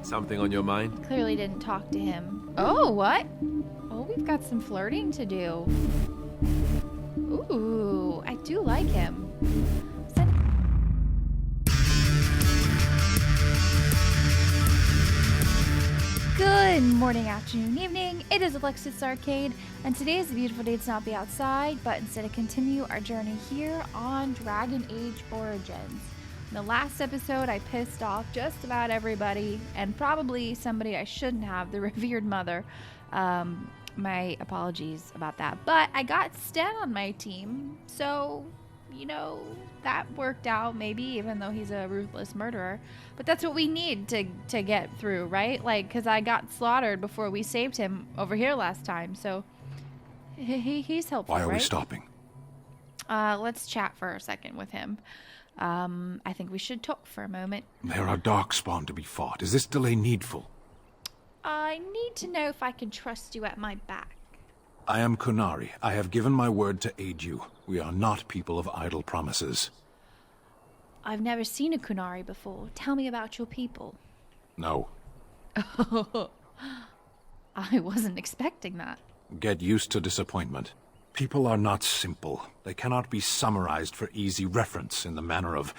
Something on your mind? Clearly didn't talk to him. Oh, what? Oh, we've got some flirting to do. Ooh, I do like him. Good morning, afternoon, evening. It is Alexis Arcade, and today is a beautiful day to not be outside, but instead to continue our journey here on Dragon Age Origins. In the last episode, I pissed off just about everybody, and probably somebody I shouldn't have, the revered mother. My apologies about that. But I got Sten on my team, so, you know, that worked out maybe, even though he's a ruthless murderer. But that's what we need to get through, right? Like, because I got slaughtered before we saved him over here last time, so he's helpful, Why are right? we stopping? Let's chat for a second with him. I think we should talk for a moment. There are darkspawn to be fought. Is this delay needful? I need to know if I can trust you at my back. I am Kunari. I have given my word to aid you. We are not people of idle promises. I've never seen a Kunari before. Tell me about your people. No. I wasn't expecting that. Get used to disappointment. People are not simple. They cannot be summarized for easy reference in the manner of,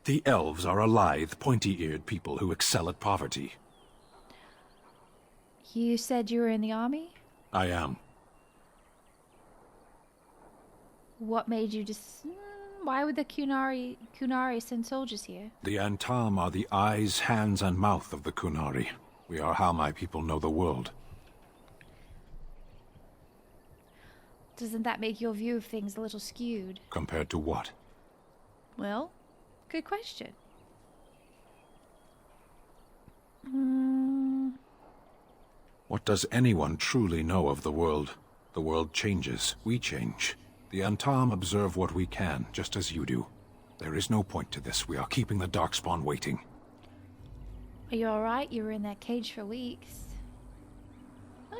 the elves are a lithe, pointy-eared people who excel at poverty. You said you were in the army? I am. What made you just... Why would the Kunari send soldiers here? The Antam are the eyes, hands, and mouth of the Kunari. We are how my people know the world. Doesn't that make your view of things a little skewed? Compared to what? Well, good question. What does anyone truly know of the world? The world changes. We change. The Antam observe what we can, just as you do. There is no point to this. We are keeping the Darkspawn waiting. Are you alright? You were in that cage for weeks.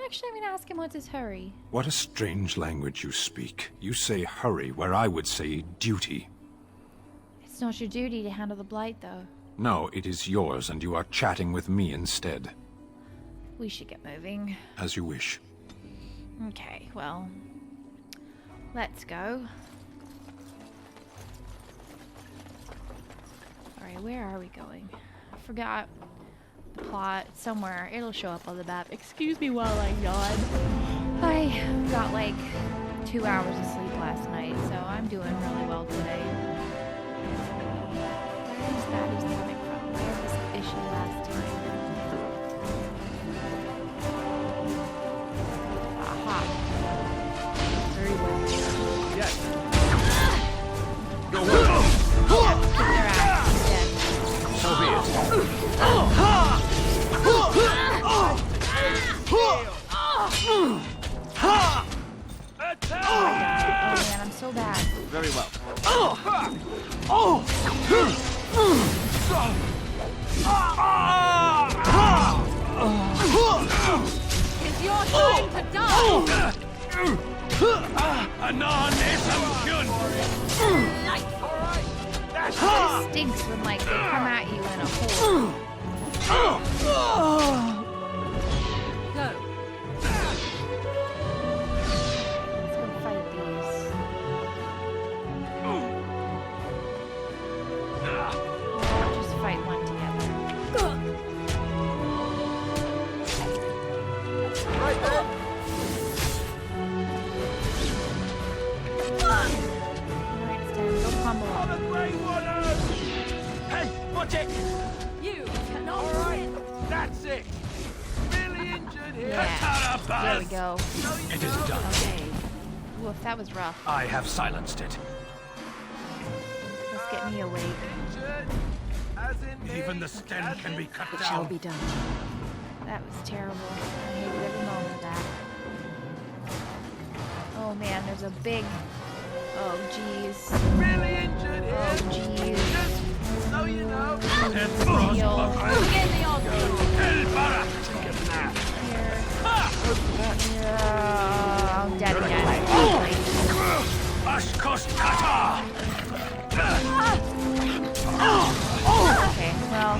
Actually, I'm gonna ask him what's his hurry. What a strange language you speak. You say hurry, where I would say duty. It's not your duty to handle the blight, though. No, it is yours, and you are chatting with me instead. We should get moving. As you wish. Okay, well, let's go. Alright, where are we going? I forgot the plot. Somewhere. It'll show up on the map. Excuse me while I yawn. I got like 2 hours of sleep last night, so I'm doing really well today. Where is that is coming from? Where was the issue last time? Aha. Very well. Yes. Kick their ass instead. So be it. Oh man, I'm so bad. Very well. It's your time to die! Anon is It stinks when like they come at you in a hole. Go. Let's go fight these. We'll just fight one together. right there. Alright, Stan, go pummel On him. a great one. Hey, watch it. You cannot All right, win. that's it. Really injured here. Yeah. There we go. It is done. Okay. Woof, that was rough. I have silenced it. Let's get me awake. Injured, as in Even me, the stem as can in be cut It down. shall be done. That was terrible. I hated every moment of that. Oh man, there's a big... Oh jeez. really injured Oh here. jeez. Just so you know. And frost Heal. buff. Get the old El Barak. Here. Yeah, I'm dead again. Ashkos Kata. Okay, well,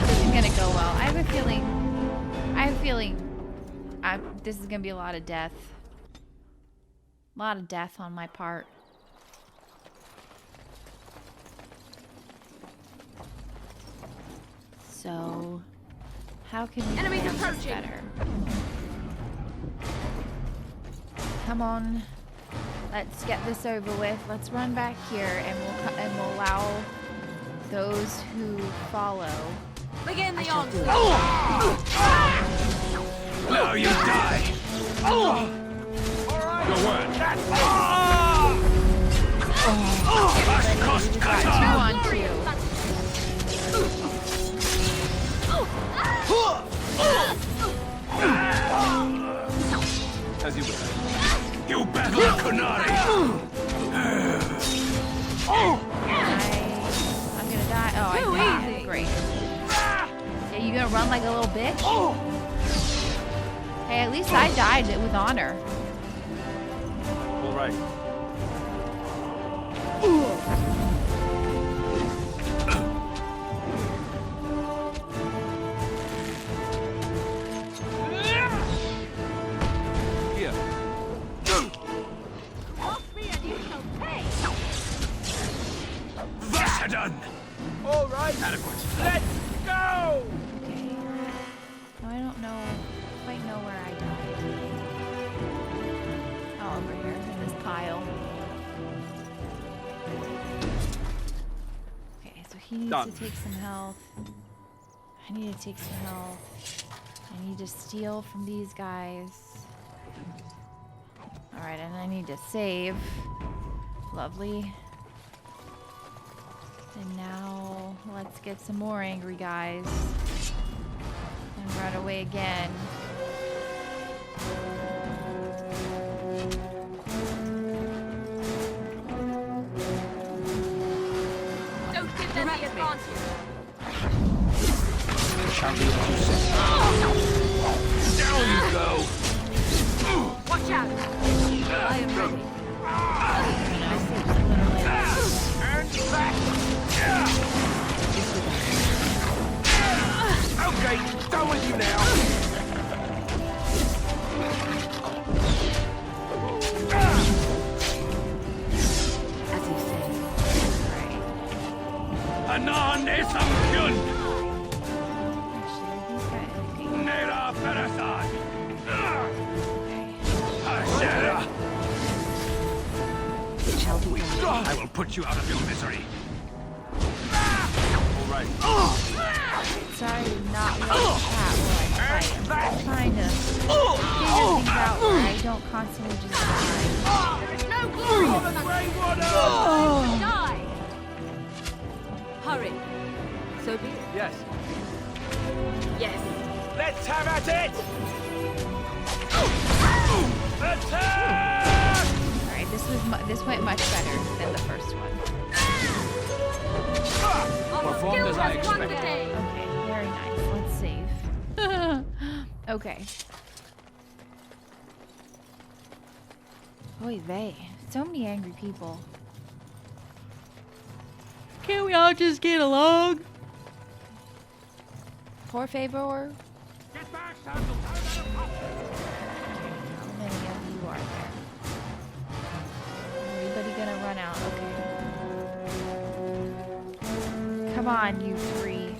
this isn't gonna go well. have a feeling this is gonna be a lot of death. A lot of death on my part. So, how can we Enemies plan this approaching. better? Come on, let's get this over with. Let's run back here, and we'll allow those who follow. Begin the onslaught. Now you die! Your word! Ashkost Two Kata! on two. As you wish. You battle Kunari! I'm gonna die. Oh, Too I died. easy. Great. Yeah, you gonna run like a little bitch? Hey, at least I died with honor. All right. Here. Off me and you shall pay. Vasadon! All right. Adequate. Let's go. Okay. Oh, I don't know. Quite know where I died. Oh, over here in this pile. Okay, so he needs Done. to take some health. I need to take some health. I need to steal from these guys. Alright, and I need to save. Lovely. And now, let's get some more angry guys. And run away again. Don't give them the advantage. Shall be what you say. Down you go! Watch out. I am ready. And back! Okay, done with you now. As you say. Right. Anan Esamkyun! Actually, he's got anything. Nera Parasad! Okay. Ashera! It shall be done. I will put you out of your misery. All right. Sorry to not let the cat while I fight. I'm trying to figure things out where I don't constantly just die. There is no glory in such die. Hurry. So be it. Yes. Yes. Let's have at it. Attack! Alright, this went much better than the first one. Our Performed skill as I has won the expected. day. Okay, very nice. Let's save. Okay. Oy vey. So many angry people. Can't we all just get along? Por favor. Get back, Sandal! How many of you are there? Everybody gonna run out. Okay. Come on, you three.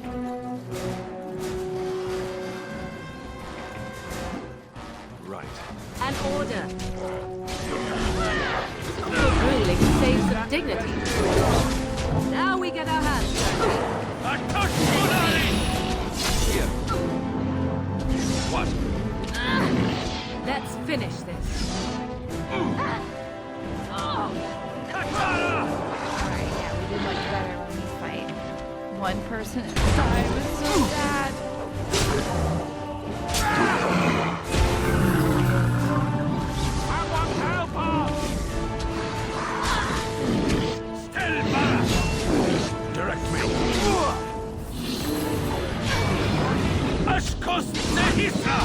Right. An order. Really saves some dignity. Now we get our hands dirty. Atush Kunari! Here. What? Let's finish this. Katara! Alright, yeah, we did much better when we fight. One person at a time. It's so sad. I want help! Still Bara! Direct me. Ashkos Nehisa!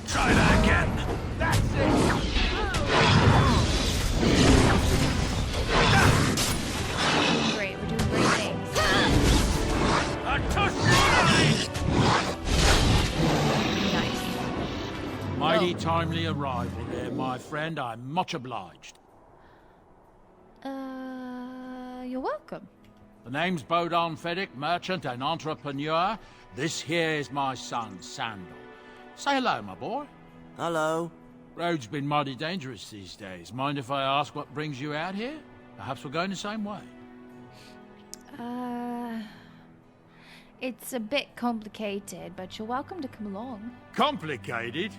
Try that again. That's it. Great, we're doing great things. Atush Kunari! mighty timely arrival there, my friend. I'm much obliged. You're welcome. The name's Bodon Feddick, merchant and entrepreneur. This here is my son, Sandal. Say hello, my boy. Hello. Road's been mighty dangerous these days. Mind if I ask what brings you out here? Perhaps we're going the same way. It's a bit complicated, but you're welcome to come along. Complicated?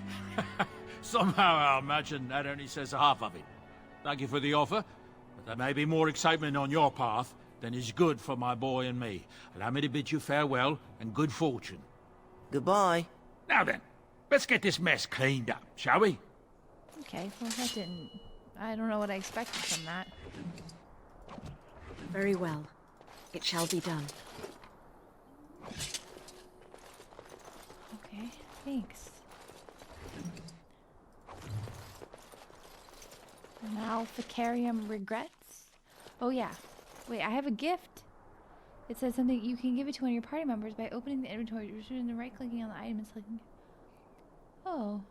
Somehow I imagine that only says half of it. Thank you for the offer, but there may be more excitement on your path than is good for my boy and me. Allow me to bid you farewell and good fortune. Goodbye. Now then, let's get this mess cleaned up, shall we? Okay, well I don't know what I expected from that. Very well. It shall be done. Okay, thanks. Now Ficarium regrets? Oh yeah. Wait, I have a gift. It says something you can give it to one of your party members by opening the inventory, and then right-clicking on the item and selecting. Oh.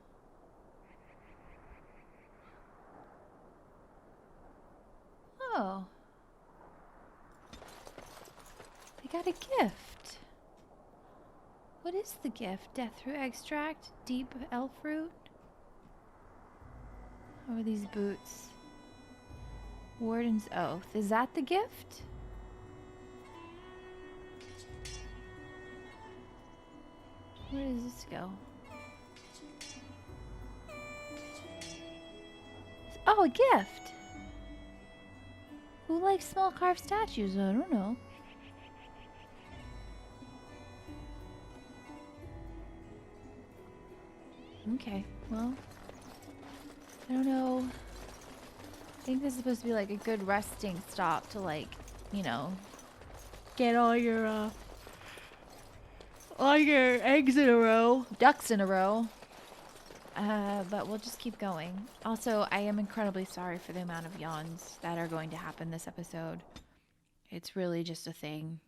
Oh. I got a gift. What is the gift? Death root extract? Deep elf root? How are these boots? Warden's oath. Is that the gift? Where does this go? Oh, a gift! Who likes small carved statues? I don't know. Okay, well, I don't know. I think this is supposed to be like a good resting stop to, like, you know, get all your eggs in a row, ducks in a row. But we'll just keep going. Also, I am incredibly sorry for the amount of yawns that are going to happen this episode. It's really just a thing.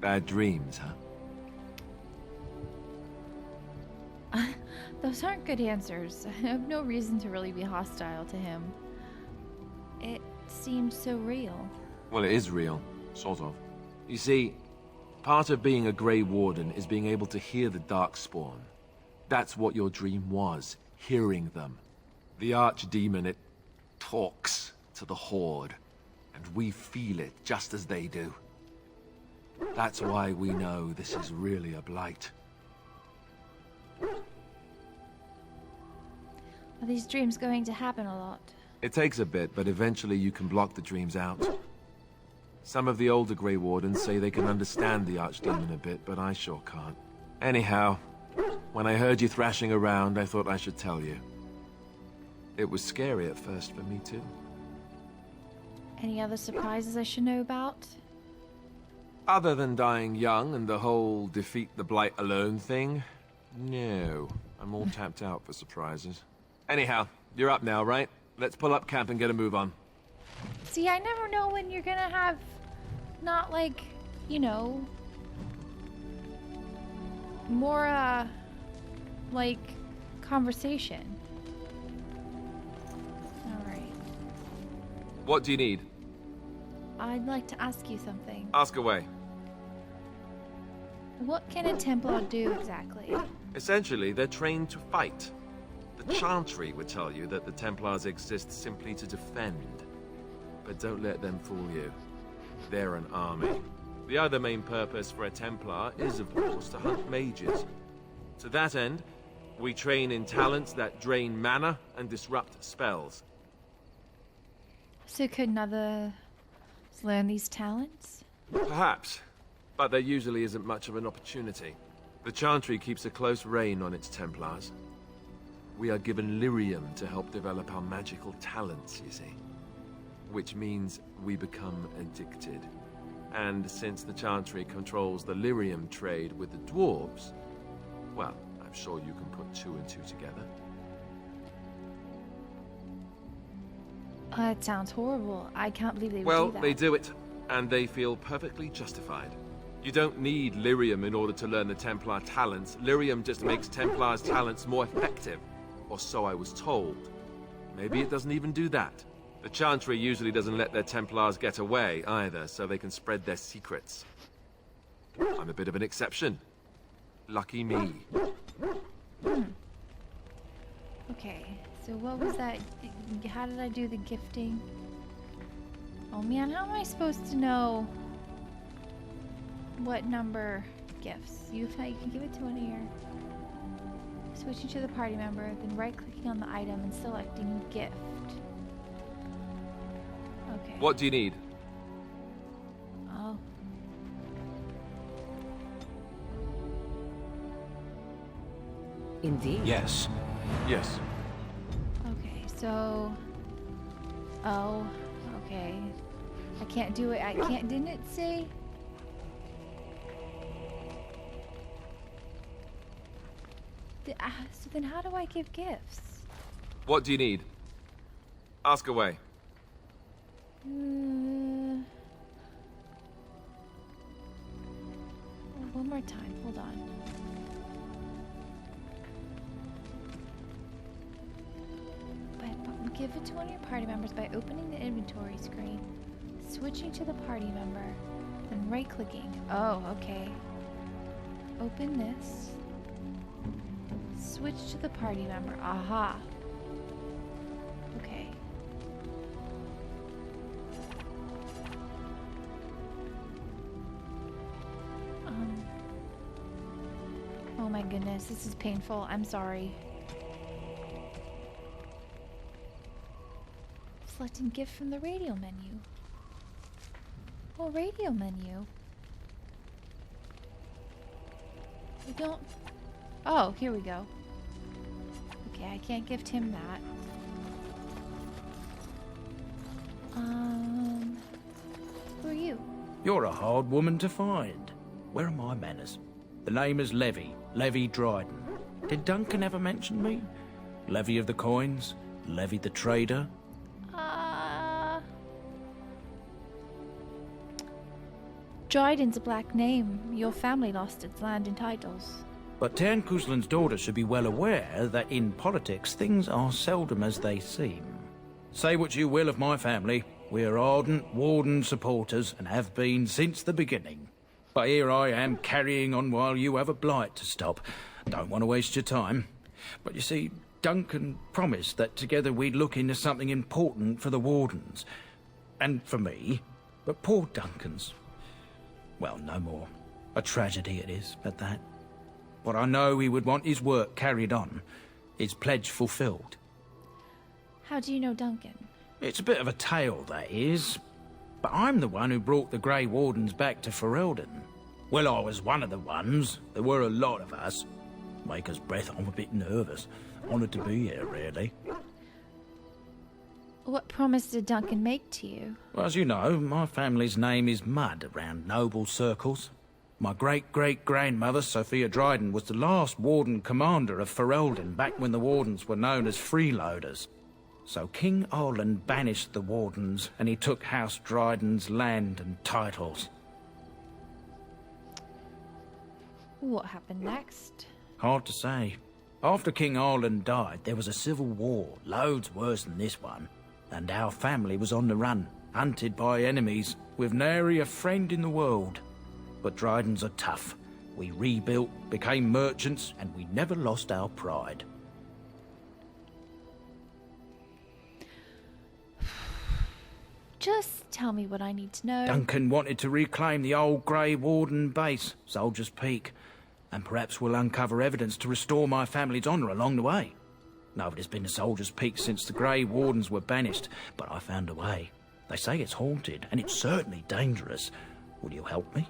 Bad dreams, huh? Those aren't good answers. I have no reason to really be hostile to him. It seemed so real. Well, it is real. Sort of. You see, part of being a Grey Warden is being able to hear the Darkspawn. That's what your dream was, hearing them. The Archdemon, it talks to the Horde, and we feel it just as they do. That's why we know this is really a blight. Are these dreams going to happen a lot? It takes a bit, but eventually you can block the dreams out. Some of the older Grey Wardens say they can understand the Archdemon a bit, but I sure can't. Anyhow, when I heard you thrashing around, I thought I should tell you. It was scary at first for me, too. Any other surprises I should know about? Other than dying young and the whole defeat the Blight alone thing, no. I'm all tapped out for surprises. Anyhow, you're up now, right? Let's pull up camp and get a move on. See, I never know when you're gonna have not like, you know, more, like, conversation. Alright. What do you need? I'd like to ask you something. Ask away. What can a Templar do exactly? Essentially, they're trained to fight. The Chantry would tell you that the Templars exist simply to defend. But don't let them fool you. They're an army. The other main purpose for a Templar is, of course, to hunt mages. To that end, we train in talents that drain mana and disrupt spells. So couldn't others learn these talents? Perhaps, but there usually isn't much of an opportunity. The Chantry keeps a close rein on its Templars. We are given lyrium to help develop our magical talents, you see. Which means we become addicted. And since the Chantry controls the lyrium trade with the dwarves, well, I'm sure you can put two and two together. That sounds horrible. I can't believe they would Well, do that. they do it, and they feel perfectly justified. You don't need lyrium in order to learn the Templar talents. Lyrium just makes Templars' talents more effective. Or so I was told. Maybe it doesn't even do that. The Chantry usually doesn't let their Templars get away either, so they can spread their secrets. I'm a bit of an exception. Lucky me. Okay, so what was that? How did I do the gifting? Oh man, how am I supposed to know what number gifts? You can give it to one ear. Switching to the party member, then right-clicking on the item and selecting gift. Okay. What do you need? Oh. Indeed. Yes. Yes. Okay, so... Oh, okay. I can't do it. I can't, didn't it say? So then how do I give gifts? What do you need? Ask away. One more time, hold on. But give it to one of your party members by opening the inventory screen, switching to the party member, then right-clicking. Oh, okay. Open this. Switch to the party member. Aha. Okay. Oh my goodness, this is painful. I'm sorry. Selecting gift from the radio menu. Oh, radio menu. We don't... Oh, here we go. Okay, I can't gift him that. Who are you? You're a hard woman to find. Where are my manners? The name is Levy Dryden. Did Duncan ever mention me? Levy of the coins? Levy the trader? Dryden's a black name. Your family lost its land and titles. But Tan Kuzlan's daughter should be well aware that in politics things are seldom as they seem. Say what you will of my family, we are ardent Warden supporters and have been since the beginning. But here I am carrying on while you have a blight to stop. Don't want to waste your time. But you see, Duncan promised that together we'd look into something important for the Wardens. And for me. But poor Duncan's... well, no more. A tragedy it is, at that. But I know he would want his work carried on. His pledge fulfilled. How do you know Duncan? It's a bit of a tale, that is. But I'm the one who brought the Grey Wardens back to Ferelden. Well, I was one of the ones. There were a lot of us. Maker's breath, I'm a bit nervous. Honoured to be here, really. What promise did Duncan make to you? Well, as you know, my family's name is Mud around noble circles. My great-great-grandmother, Sophia Dryden, was the last Warden commander of Ferelden back when the Wardens were known as freeloaders. So King Arland banished the Wardens, and he took House Dryden's land and titles. What happened next? Hard to say. After King Arland died, there was a civil war, loads worse than this one. And our family was on the run, hunted by enemies, with nary a friend in the world. But Drydens are tough. We rebuilt, became merchants, and we never lost our pride. Just tell me what I need to know. Duncan wanted to reclaim the old Grey Warden base, Soldier's Peak. And perhaps we'll uncover evidence to restore my family's honour along the way. Nobody's been to Soldier's Peak since the Grey Wardens were banished, but I found a way. They say it's haunted, and it's certainly dangerous. Will you help me?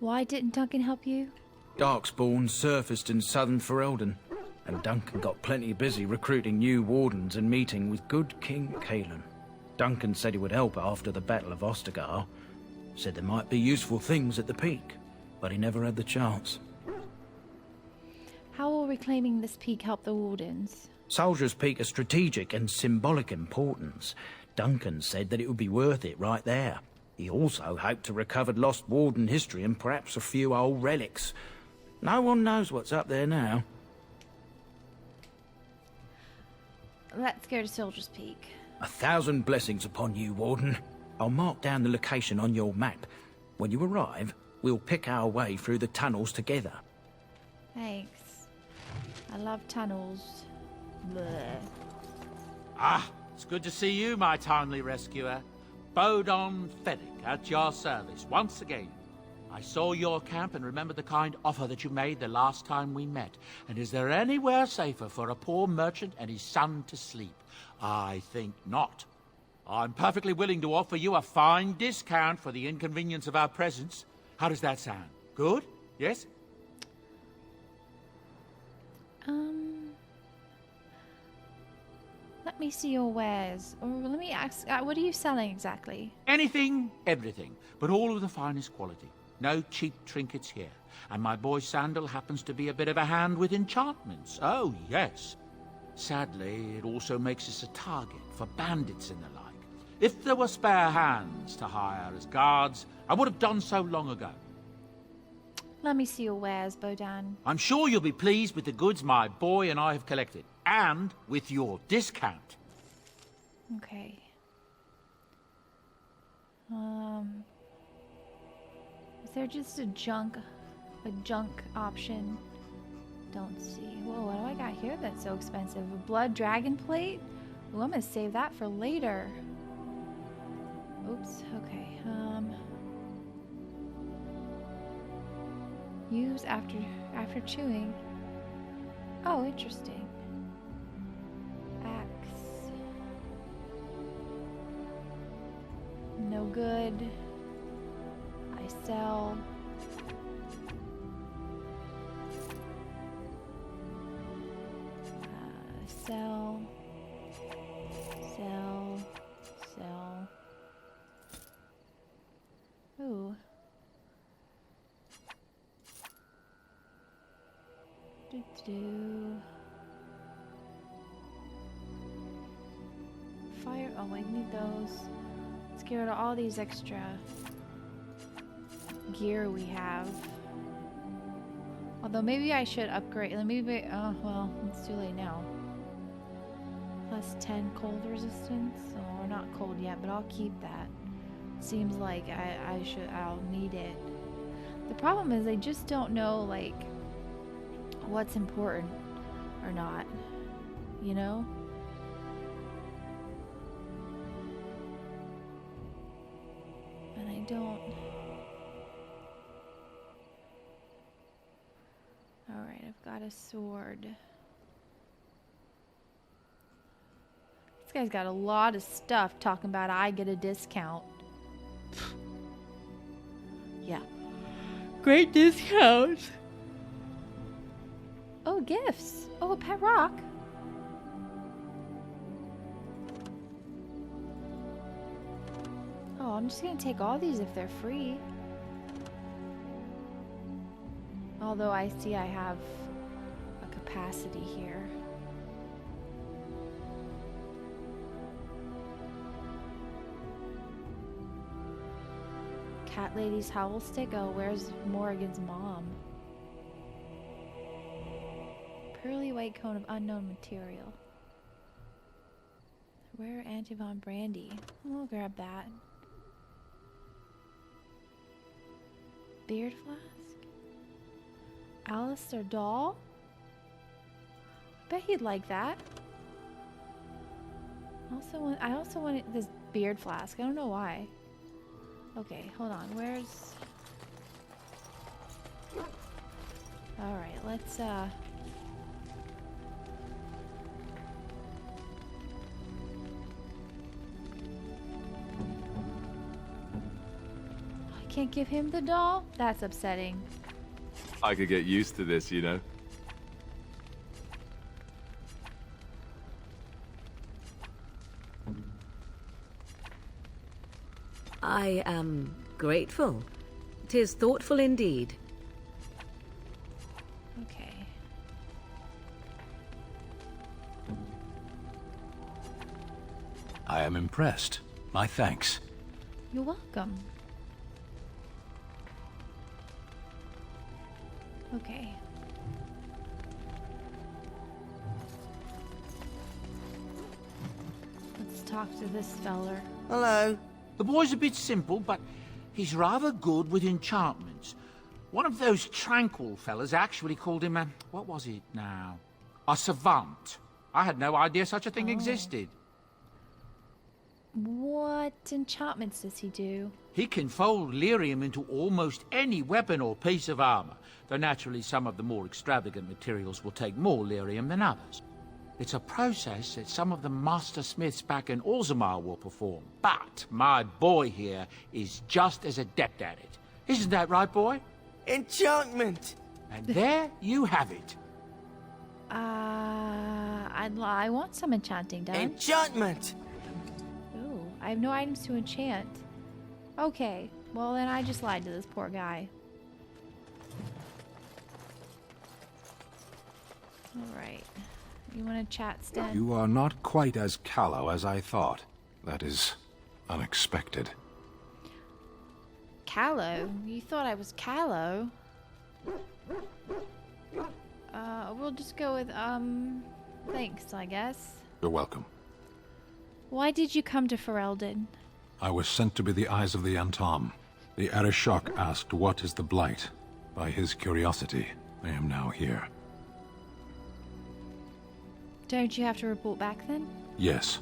Why didn't Duncan help you? Darkspawn surfaced in southern Ferelden, and Duncan got plenty busy recruiting new wardens and meeting with good King Cailan. Duncan said he would help after the Battle of Ostagar. Said there might be useful things at the peak, but he never had the chance. How will reclaiming this peak help the Wardens? Soldier's Peak is strategic and symbolic importance. Duncan said that it would be worth it right there. He also hoped to recover lost Warden history and perhaps a few old relics. No one knows what's up there now. Let's go to Soldier's Peak. 1,000 blessings upon you, Warden. I'll mark down the location on your map. When you arrive, we'll pick our way through the tunnels together. Thanks. I love tunnels. Bleh. Ah, it's good to see you, my timely rescuer. Bodon Fennick, at your service, once again. I saw your camp and remember the kind offer that you made the last time we met. And is there anywhere safer for a poor merchant and his son to sleep? I think not. I'm perfectly willing to offer you a fine discount for the inconvenience of our presence. How does that sound? Good? Yes? Let me see your wares. Or let me ask, what are you selling exactly? Anything, everything, but all of the finest quality. No cheap trinkets here. And my boy Sandal happens to be a bit of a hand with enchantments. Oh, yes. Sadly, it also makes us a target for bandits and the like. If there were spare hands to hire as guards, I would have done so long ago. Let me see your wares, Bodan. I'm sure you'll be pleased with the goods my boy and I have collected, and with your discount. Okay. Is there just a junk option? Don't see. Whoa, what do I got here that's so expensive? A blood dragon plate? Ooh, I'm gonna save that for later. Oops, okay. Use after chewing. Oh, interesting. Axe. No good. I sell. Sell. Ooh. Fire. Oh, I need those. Let's get rid of all these extra gear we have. Although maybe I should upgrade. Maybe. Oh well, it's too late now. Plus 10 cold resistance. Oh, we're not cold yet, but I'll keep that. Seems like I'll need it. The problem is I just don't know like what's important or not, you know? And I don't. Alright, I've got a sword. This guy's got a lot of stuff talking about I get a discount. Yeah. Great discount. Oh, gifts. Oh, a pet rock. Oh, I'm just gonna take all these if they're free. Although I see I have a capacity here. Cat Lady's Howl Stick? Oh, where's Morrigan's mom? Pearly white cone of unknown material. Rare Antivon brandy. We'll grab that. Beard flask? Alistair doll? Bet he'd like that. I also want this beard flask. I don't know why. Okay, hold on. Where's... Alright, let's, I can't give him the doll? That's upsetting. I could get used to this, you know. I am grateful. 'Tis thoughtful indeed. Okay. I am impressed. My thanks. You're welcome. Okay. Let's talk to this feller. Hello. The boy's a bit simple, but he's rather good with enchantments. One of those tranquil fellas actually called him a... what was it now? A savant. I had no idea such a thing existed. What enchantments does he do? He can fold lyrium into almost any weapon or piece of armor, though naturally some of the more extravagant materials will take more lyrium than others. It's a process that some of the master smiths back in Orzammar will perform, but my boy here is just as adept at it. Isn't that right, boy? Enchantment! And there you have it. I want some enchanting done. Enchantment! Ooh, I have no items to enchant. Okay, well then I just lied to this poor guy. Alright. You want to chat, Sten? You are not quite as callow as I thought. That is unexpected. Callow? You thought I was callow? We'll just go with, thanks, I guess. You're welcome. Why did you come to Ferelden? I was sent to be the eyes of the Antom. The Arishok asked what is the Blight. By his curiosity, I am now here. Don't you have to report back then? Yes.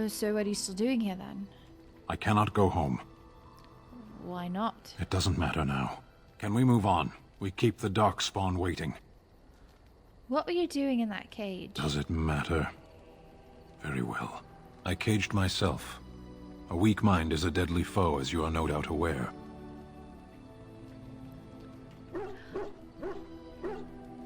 So what are you still doing here then? I cannot go home. Why not? It doesn't matter now. Can we move on? We keep the Darkspawn waiting. What were you doing in that cage? Does it matter? Very well. I caged myself. A weak mind is a deadly foe, as you are no doubt aware.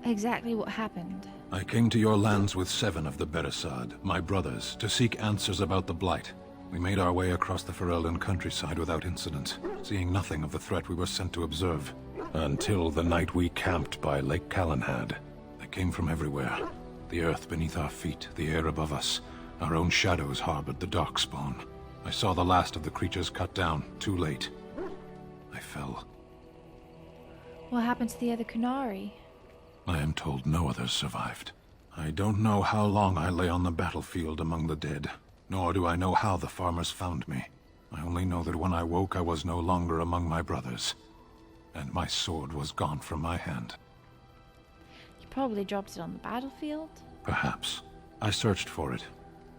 Exactly what happened? I came to your lands with 7 of the Beresad, my brothers, to seek answers about the Blight. We made our way across the Ferelden countryside without incident, seeing nothing of the threat we were sent to observe. Until the night we camped by Lake Calenhad. They came from everywhere. The earth beneath our feet, the air above us. Our own shadows harbored the Darkspawn. I saw the last of the creatures cut down, too late. I fell. What happened to the other Kunari? I am told no others survived. I don't know how long I lay on the battlefield among the dead, nor do I know how the farmers found me. I only know that when I woke I was no longer among my brothers, and my sword was gone from my hand. You probably dropped it on the battlefield? Perhaps. I searched for it,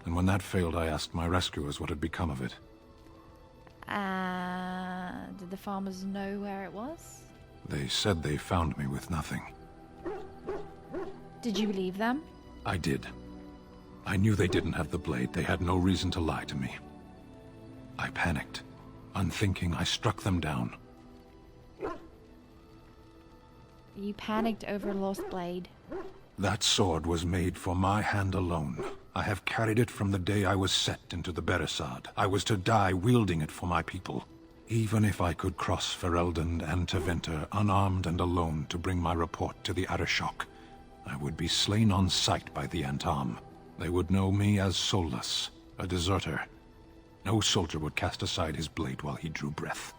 and when that failed I asked my rescuers what had become of it. Did the farmers know where it was? They said they found me with nothing. Did you believe them? I did. I knew they didn't have the blade. They had no reason to lie to me. I panicked. Unthinking, I struck them down. You panicked over a lost blade. That sword was made for my hand alone. I have carried it from the day I was set into the Beresad. I was to die wielding it for my people. Even if I could cross Ferelden and Tevinter unarmed and alone to bring my report to the Arishok, I would be slain on sight by the Antom. They would know me as soulless, a deserter. No soldier would cast aside his blade while he drew breath.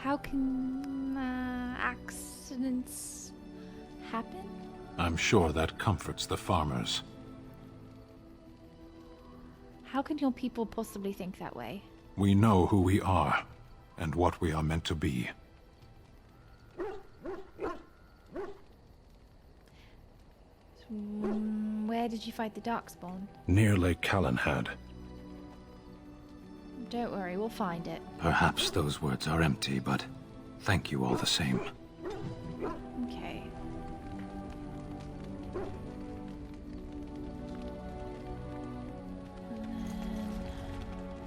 How can accidents happen? I'm sure that comforts the farmers. How can your people possibly think that way? We know who we are, and what we are meant to be. Where did you fight the Darkspawn? Near Lake Calenhad. Don't worry, we'll find it. Perhaps those words are empty, but thank you all the same. Okay.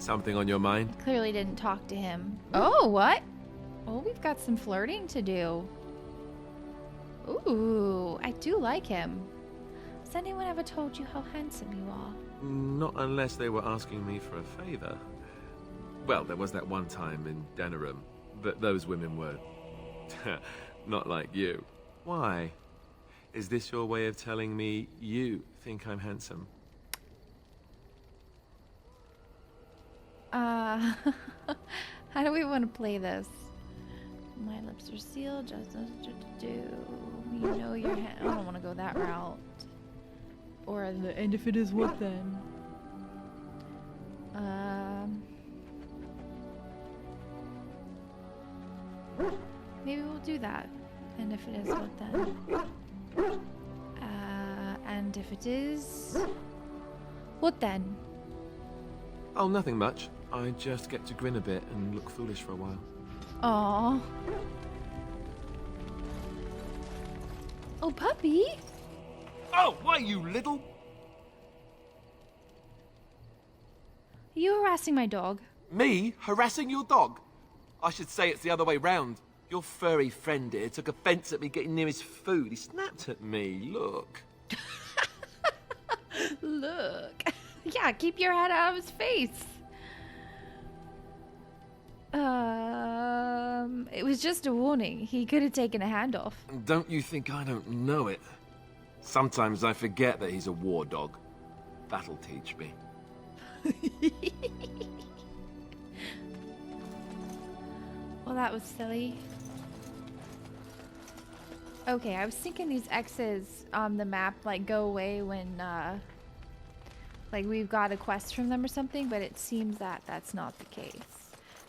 Something on your mind? Clearly didn't talk to him. Oh, what? Oh, we've got some flirting to do. Ooh, I do like him. Has anyone ever told you how handsome you are? Not unless they were asking me for a favor. Well, there was that one time in Denerim, but those women were not like you. Why? Is this your way of telling me you think I'm handsome? How do we want to play this? My lips are sealed, just as do. You know your hand. I don't want to go that route. Or and if it is, what then? Maybe we'll do that. And if it is, what then? And if it is, what then? Oh, nothing much. I just get to grin a bit and look foolish for a while. Aww. Oh, puppy? Oh, why, you little... Are you harassing my dog? Me? Harassing your dog? I should say it's the other way round. Your furry friend here took offence at me getting near his food. He snapped at me. Look. Look. Yeah, keep your head out of his face. It was just a warning. He could have taken a handoff. Don't you think I don't know it? Sometimes I forget that he's a war dog. That'll teach me. Well, that was silly. Okay, I was thinking these X's on the map, like, go away when, like, we've got a quest from them or something, but it seems that that's not the case.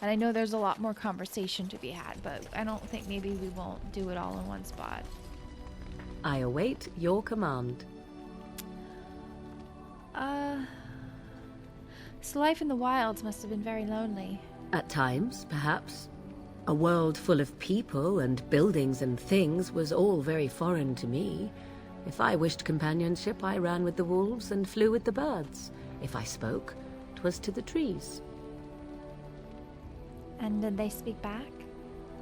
And I know there's a lot more conversation to be had, but I don't think maybe we won't do it all in one spot. I await your command. So life in the wilds must have been very lonely. At times, perhaps. A world full of people and buildings and things was all very foreign to me. If I wished companionship, I ran with the wolves and flew with the birds. If I spoke, 'twas to the trees. And did they speak back?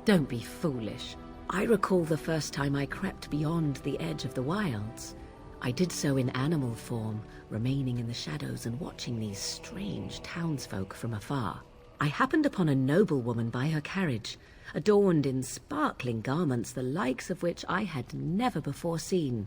Don't be foolish. I recall the first time I crept beyond the edge of the wilds. I did so in animal form, remaining in the shadows and watching these strange townsfolk from afar. I happened upon a noblewoman by her carriage, adorned in sparkling garments the likes of which I had never before seen.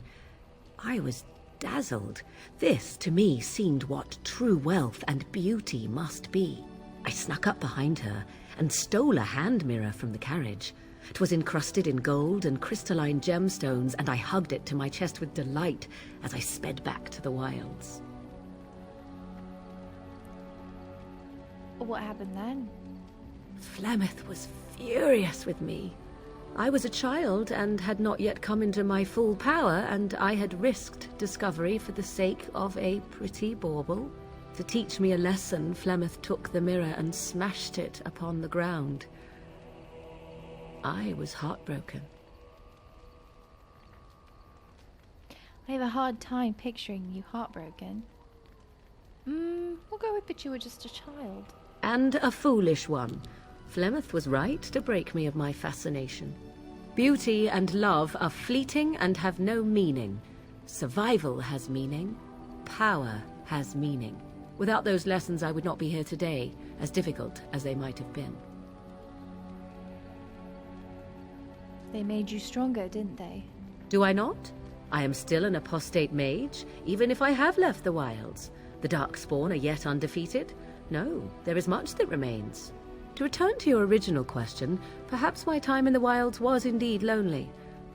I was dazzled. This, to me, seemed what true wealth and beauty must be. I snuck up behind her and stole a hand mirror from the carriage. 'Twas encrusted in gold and crystalline gemstones, and I hugged it to my chest with delight as I sped back to the wilds. What happened then? Flemeth was furious with me. I was a child and had not yet come into my full power, and I had risked discovery for the sake of a pretty bauble. To teach me a lesson, Flemeth took the mirror and smashed it upon the ground. I was heartbroken. I have a hard time picturing you heartbroken. We'll go with that you were just a child. And a foolish one. Flemeth was right to break me of my fascination. Beauty and love are fleeting and have no meaning. Survival has meaning. Power has meaning. Without those lessons, I would not be here today, as difficult as they might have been. They made you stronger, didn't they? Do I not? I am still an apostate mage, even if I have left the wilds. The Darkspawn are yet undefeated. No, there is much that remains. To return to your original question, perhaps my time in the wilds was indeed lonely,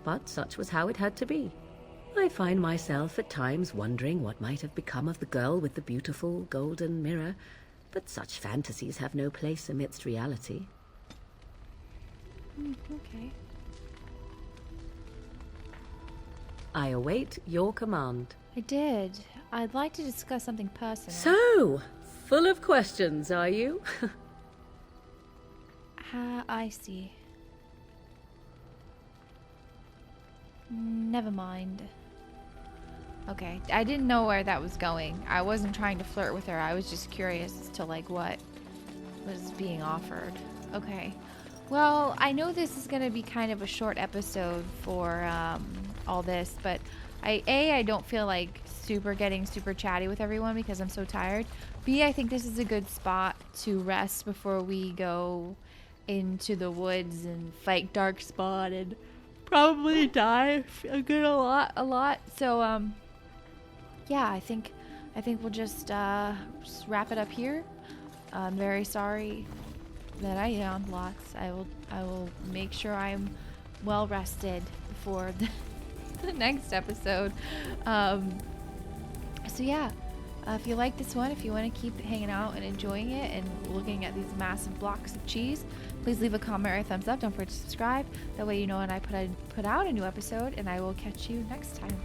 but such was how it had to be. I find myself at times wondering what might have become of the girl with the beautiful golden mirror, but such fantasies have no place amidst reality. Okay. I await your command. I did. I'd like to discuss something personal. So, full of questions, are you? I see. Never mind. Okay, I didn't know where that was going. I wasn't trying to flirt with her. I was just curious as to, like, what was being offered. Okay. Well, I know this is going to be kind of a short episode for all this, but I don't feel like getting super chatty with everyone because I'm so tired. B, I think this is a good spot to rest before we go into the woods and fight Darkspawn and probably die a lot. So yeah, I think we'll just wrap it up here. I'm very sorry that I yawned lots. I will make sure I'm well rested for the next episode. So yeah, if you like this one, if you want to keep hanging out and enjoying it and looking at these massive blocks of cheese, please leave a comment or a thumbs up. Don't forget to subscribe. That way you know when I put out a new episode, and I will catch you next time.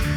Bye.